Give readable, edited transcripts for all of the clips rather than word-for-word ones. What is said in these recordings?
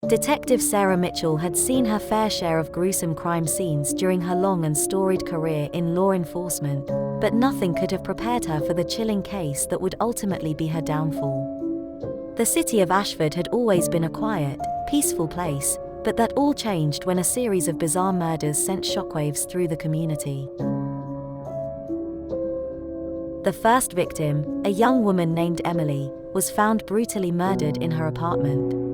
Detective Sarah Mitchell had seen her fair share of gruesome crime scenes during her long and storied career in law enforcement, but nothing could have prepared her for the chilling case that would ultimately be her downfall. The city of Ashford had always been a quiet, peaceful place, but that all changed when a series of bizarre murders sent shockwaves through the community. The first victim, a young woman named Emily, was found brutally murdered in her apartment.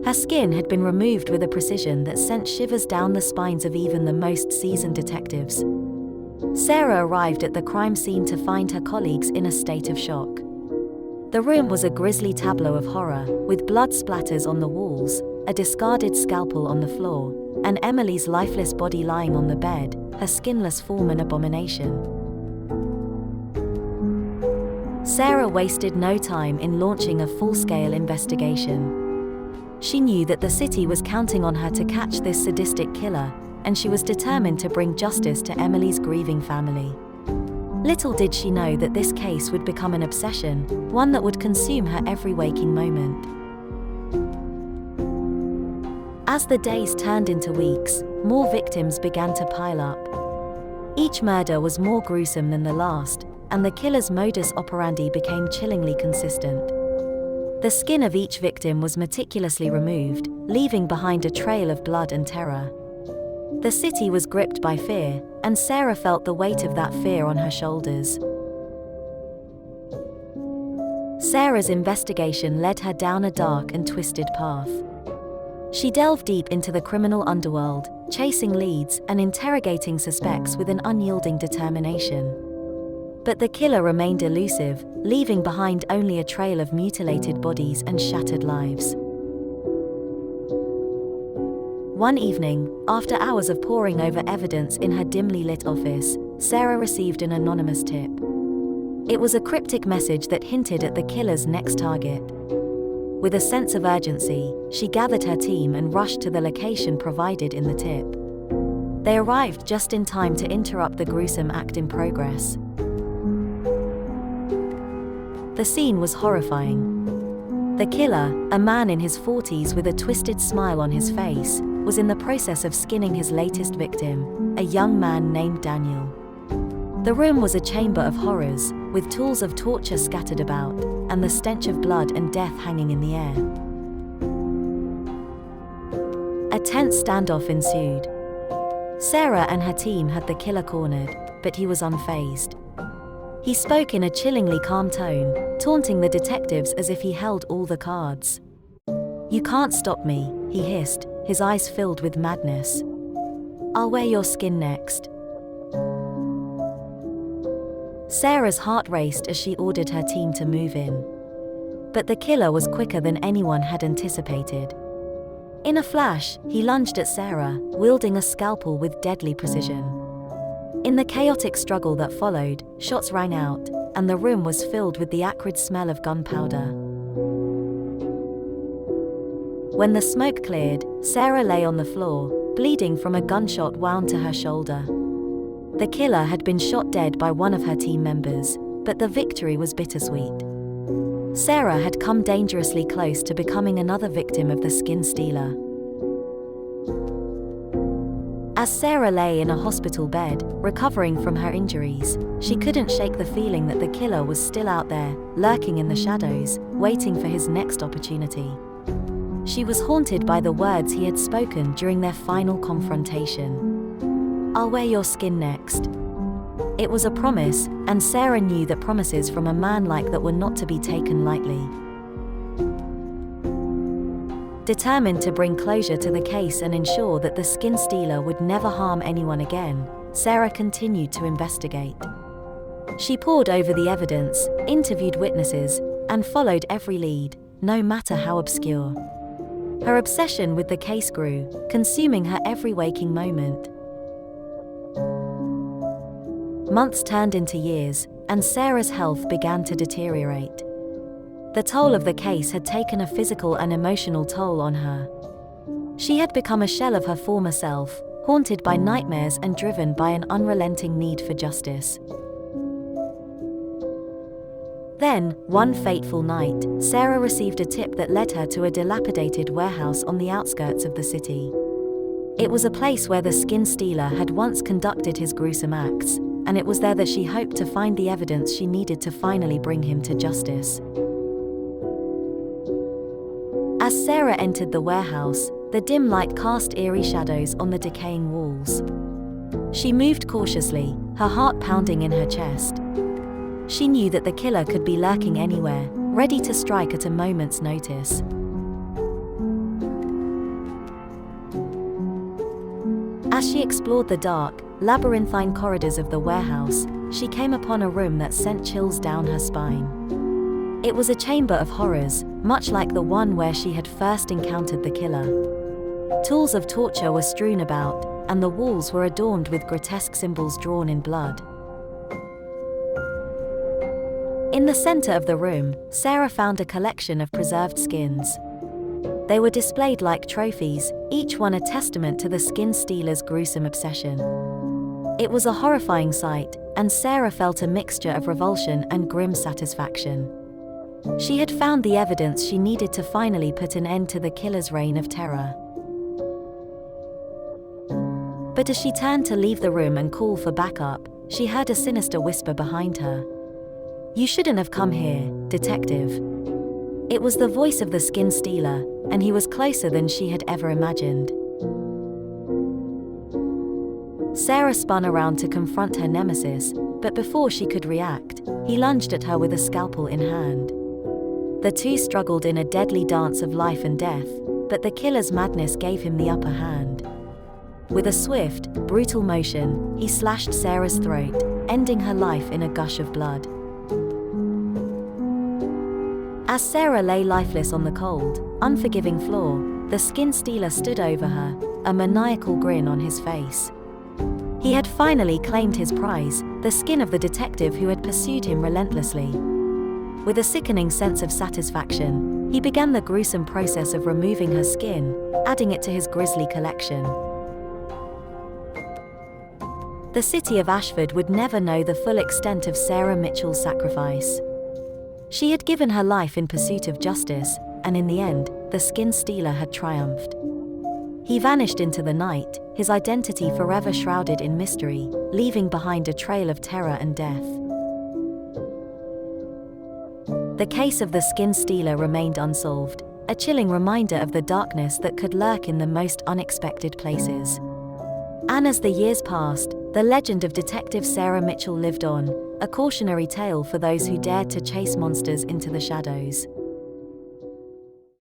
Her skin had been removed with a precision that sent shivers down the spines of even the most seasoned detectives. Sarah arrived at the crime scene to find her colleagues in a state of shock. The room was a grisly tableau of horror, with blood splatters on the walls, a discarded scalpel on the floor, and Emily's lifeless body lying on the bed, her skinless form an abomination. Sarah wasted no time in launching a full-scale investigation. She knew that the city was counting on her to catch this sadistic killer, and she was determined to bring justice to Emily's grieving family. Little did she know that this case would become an obsession, one that would consume her every waking moment. As the days turned into weeks, more victims began to pile up. Each murder was more gruesome than the last, and the killer's modus operandi became chillingly consistent. The skin of each victim was meticulously removed, leaving behind a trail of blood and terror. The city was gripped by fear, and Sarah felt the weight of that fear on her shoulders. Sarah's investigation led her down a dark and twisted path. She delved deep into the criminal underworld, chasing leads and interrogating suspects with an unyielding determination. But the killer remained elusive, leaving behind only a trail of mutilated bodies and shattered lives. One evening, after hours of poring over evidence in her dimly lit office, Sarah received an anonymous tip. It was a cryptic message that hinted at the killer's next target. With a sense of urgency, she gathered her team and rushed to the location provided in the tip. They arrived just in time to interrupt the gruesome act in progress. The scene was horrifying. The killer, a man in his 40s with a twisted smile on his face, was in the process of skinning his latest victim, a young man named Daniel. The room was a chamber of horrors, with tools of torture scattered about, and the stench of blood and death hanging in the air. A tense standoff ensued. Sarah and her team had the killer cornered, but he was unfazed. He spoke in a chillingly calm tone, taunting the detectives as if he held all the cards. "You can't stop me," he hissed, his eyes filled with madness. "I'll wear your skin next." Sarah's heart raced as she ordered her team to move in. But the killer was quicker than anyone had anticipated. In a flash, he lunged at Sarah, wielding a scalpel with deadly precision. In the chaotic struggle that followed, shots rang out, and the room was filled with the acrid smell of gunpowder. When the smoke cleared, Sarah lay on the floor, bleeding from a gunshot wound to her shoulder. The killer had been shot dead by one of her team members, but the victory was bittersweet. Sarah had come dangerously close to becoming another victim of the skin stealer. As Sarah lay in a hospital bed, recovering from her injuries, she couldn't shake the feeling that the killer was still out there, lurking in the shadows, waiting for his next opportunity. She was haunted by the words he had spoken during their final confrontation. "I'll wear your skin next." It was a promise, and Sarah knew that promises from a man like that were not to be taken lightly. Determined to bring closure to the case and ensure that the skin stealer would never harm anyone again, Sarah continued to investigate. She pored over the evidence, interviewed witnesses, and followed every lead, no matter how obscure. Her obsession with the case grew, consuming her every waking moment. Months turned into years, and Sarah's health began to deteriorate. The toll of the case had taken a physical and emotional toll on her. She had become a shell of her former self, haunted by nightmares and driven by an unrelenting need for justice. Then, one fateful night, Sarah received a tip that led her to a dilapidated warehouse on the outskirts of the city. It was a place where the skin stealer had once conducted his gruesome acts, and it was there that she hoped to find the evidence she needed to finally bring him to justice. As Sarah entered the warehouse, the dim light cast eerie shadows on the decaying walls. She moved cautiously, her heart pounding in her chest. She knew that the killer could be lurking anywhere, ready to strike at a moment's notice. As she explored the dark, labyrinthine corridors of the warehouse, she came upon a room that sent chills down her spine. It was a chamber of horrors, much like the one where she had first encountered the killer. Tools of torture were strewn about, and the walls were adorned with grotesque symbols drawn in blood. In the center of the room, Sarah found a collection of preserved skins. They were displayed like trophies, each one a testament to the skin stealer's gruesome obsession. It was a horrifying sight, and Sarah felt a mixture of revulsion and grim satisfaction. She had found the evidence she needed to finally put an end to the killer's reign of terror. But as she turned to leave the room and call for backup, she heard a sinister whisper behind her. "You shouldn't have come here, detective." It was the voice of the skin stealer, and he was closer than she had ever imagined. Sarah spun around to confront her nemesis, but before she could react, he lunged at her with a scalpel in hand. The two struggled in a deadly dance of life and death, but the killer's madness gave him the upper hand. With a swift, brutal motion, he slashed Sarah's throat, ending her life in a gush of blood. As Sarah lay lifeless on the cold, unforgiving floor, the skin stealer stood over her, a maniacal grin on his face. He had finally claimed his prize, the skin of the detective who had pursued him relentlessly. With a sickening sense of satisfaction, he began the gruesome process of removing her skin, adding it to his grisly collection. The city of Ashford would never know the full extent of Sarah Mitchell's sacrifice. She had given her life in pursuit of justice, and in the end, the skin stealer had triumphed. He vanished into the night, his identity forever shrouded in mystery, leaving behind a trail of terror and death. The case of the skin stealer remained unsolved, a chilling reminder of the darkness that could lurk in the most unexpected places. And as the years passed, the legend of Detective Sarah Mitchell lived on, a cautionary tale for those who dared to chase monsters into the shadows.